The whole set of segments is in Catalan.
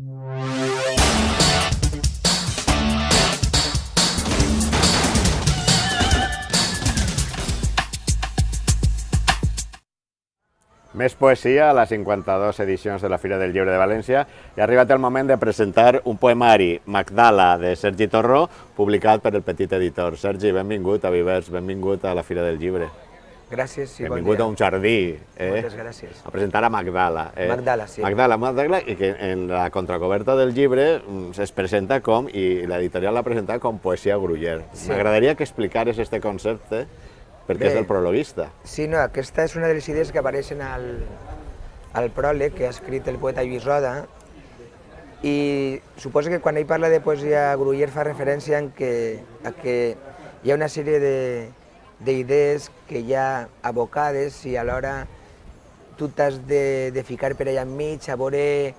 Més poesia a les 52 edicions de la Fira del Llibre de València i ha arribat el moment de presentar un poemari, Magdala, de Sergi Torró, publicat per el Petit Editor. Sergi, benvingut a Vivers, benvingut a la Fira del Llibre. Gràcies i bon dia. Benvingut a un jardí. Moltes gràcies. A presentar a Magdala. Magdala, sí. Magdala, i que en la contracoberta del llibre es presenta com, i l'editorial l'ha presentat com poesia Gruyer. M'agradaria que explicares este concepte, perquè és el prologuista. Sí, no, aquesta és una de les idees que apareixen al pròleg que ha escrit el poeta Lluís Roda, i suposo que quan ell parla de poesia Gruyer fa referència a que hi ha una sèrie d'idees que hi ha abocades i alhora tu t'has de ficar per allà enmig a veure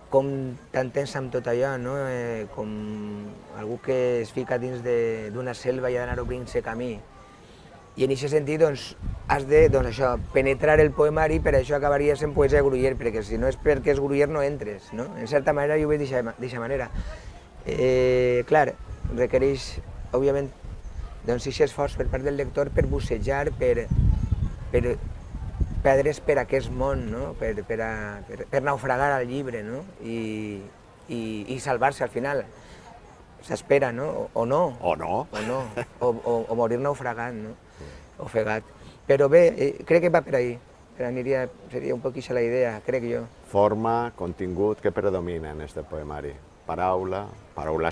com t'entens amb tot allò, no? Com algú que es fica dins d'una selva i ha d'anar obrint-se camí. I en aquest sentit has de penetrar el poemari, per això acabaria sent poesia Gruyer, perquè si no és perquè és Gruyer no entres, no? En certa manera jo ho veig d'aquesta manera. Clar, requereix, òbviament, aquest esforç per part del lector per bussejar, per perdre's per aquest món, no? Per naufragar al llibre, no? I salvar-se al final. S'espera, no? O no. O no. O morir naufragant, no? Ofegat. Però bé, crec que va per ahí. Seria un poc la idea, crec jo. Forma, contingut, què predomina en este poemari? Paraula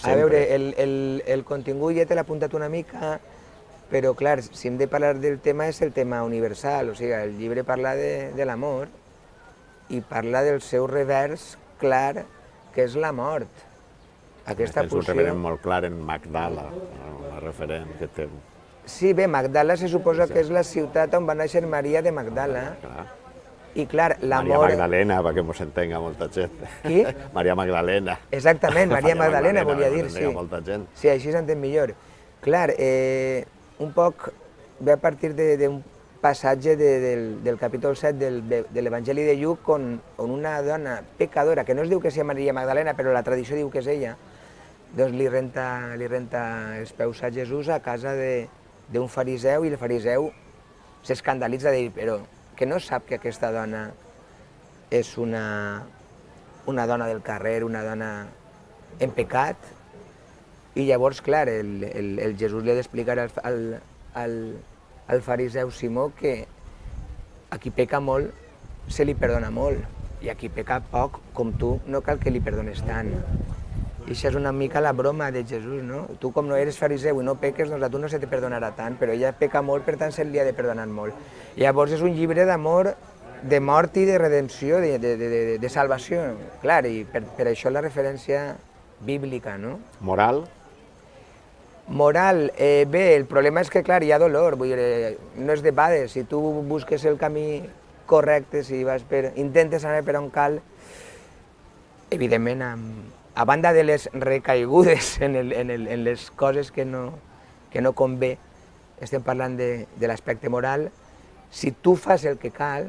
sempre. A veure, el contingut ja te l'ha apuntat una mica, però clar, si hem de parlar del tema és el tema universal, o sigui, el llibre parla de l'amor i parla del seu revers clar, que és la mort. Tens un referent molt clar en Magdala, un referent que té... Sí, bé, Magdala se suposa que és la ciutat on va néixer Maria de Magdala. I clar, l'amor... Maria Magdalena, perquè mos entenga molta gent. Qui? Maria Magdalena. Exactament, Maria Magdalena volia dir, sí. Molta gent. Sí, així s'entén millor. Clar, un poc ve a partir d'un passatge del capítol 7 de l'Evangeli de Lluc on una dona pecadora, que no es diu que sigui Maria Magdalena, però la tradició diu que és ella, doncs li renta els peus a Jesús a casa d'un fariseu, i el fariseu s'escandalitza d'ell, però que no sap que aquesta dona és una dona del carrer, una dona en pecat, i llavors, clar, el Jesús li ha d'explicar al fariseu Simó que a qui peca molt se li perdona molt, i a qui peca poc, com tu, no cal que li perdones tant. I això és una mica la broma de Jesús, no? Tu, com no eres fariseu i no peques, doncs a tu no se te perdonarà tant, però ella peca molt, per tant se li ha de perdonar molt. Llavors és un llibre d'amor, de mort i de redempció, de salvació, clar, i per això la referència bíblica, no? Moral? Moral, bé, el problema és que, clar, hi ha dolor, vull dir, no és de bades, si tu busques el camí correcte, si intentes anar per on cal, evidentment, a banda de les recaigudes en les coses que no convé, estem parlant de l'aspecte moral, si tu fas el que cal,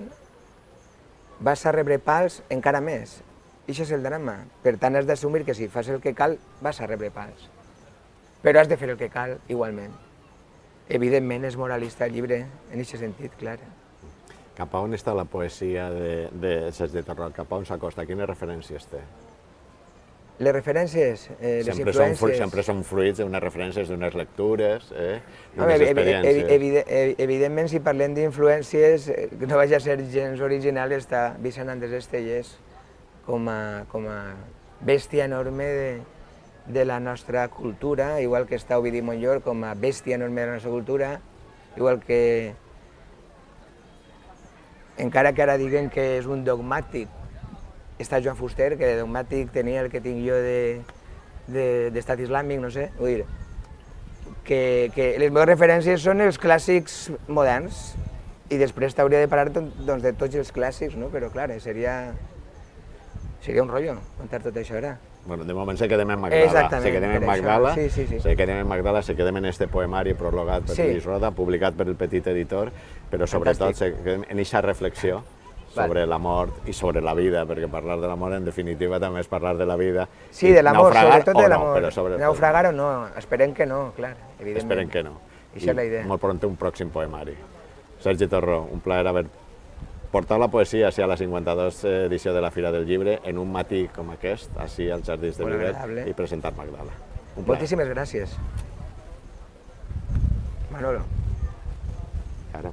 vas a rebre pals encara més. I això és el drama. Per tant, has d'assumir que si fas el que cal, vas a rebre pals. Però has de fer el que cal, igualment. Evidentment, és moralista el llibre, en aquest sentit, clar. Cap a on està la poesia de Sergi Torró? Cap a on s'acosta? Quines referències té? Les referències, les influències... Sempre són fruits d'unes referències, d'unes lectures, d'unes experiències. Evidentment, si parlem d'influències, no vaig a ser gens original, està Vicent Andrés Estellés com a bèstia enorme de la nostra cultura, igual que està Ovidi Montllor com a bèstia enorme de la nostra cultura, igual que, encara que ara diguen que és un dogmàtic, està Joan Fuster, que de dogmàtic tenia el que tinc jo d'estat islàmic, no sé, vull dir, que les meves referències són els clàssics moderns, i després t'hauria de parlar de tots els clàssics, no? Però clar, seria un rotllo contar tot això ara. Bueno, de moment se quedem en Magdala. Exactament, se quedem en Magdala, sí. se quedem en Magdala, se quedem en este poemari prologat per Lluís Roda, publicat per el Petit Editor, però sobretot se quedem en aquesta reflexió sobre la mort i sobre la vida, perquè parlar de l'amor en definitiva també és parlar de la vida. Sí, de l'amor, sobretot de no, l'amor. però sobretot. Naufragar o no, esperem que no, clar, evidentment. Esperem que no. Això és la idea. Molt pront un pròxim poemari. Sergi Torró, un plaer haver portat la poesia a la 52 edició de la Fira del Llibre en un matí com aquest, així als Jardins de Molt Vivet, agradable. i presentar Magdala. Un plaer. Moltíssimes gràcies. Manolo. Claro.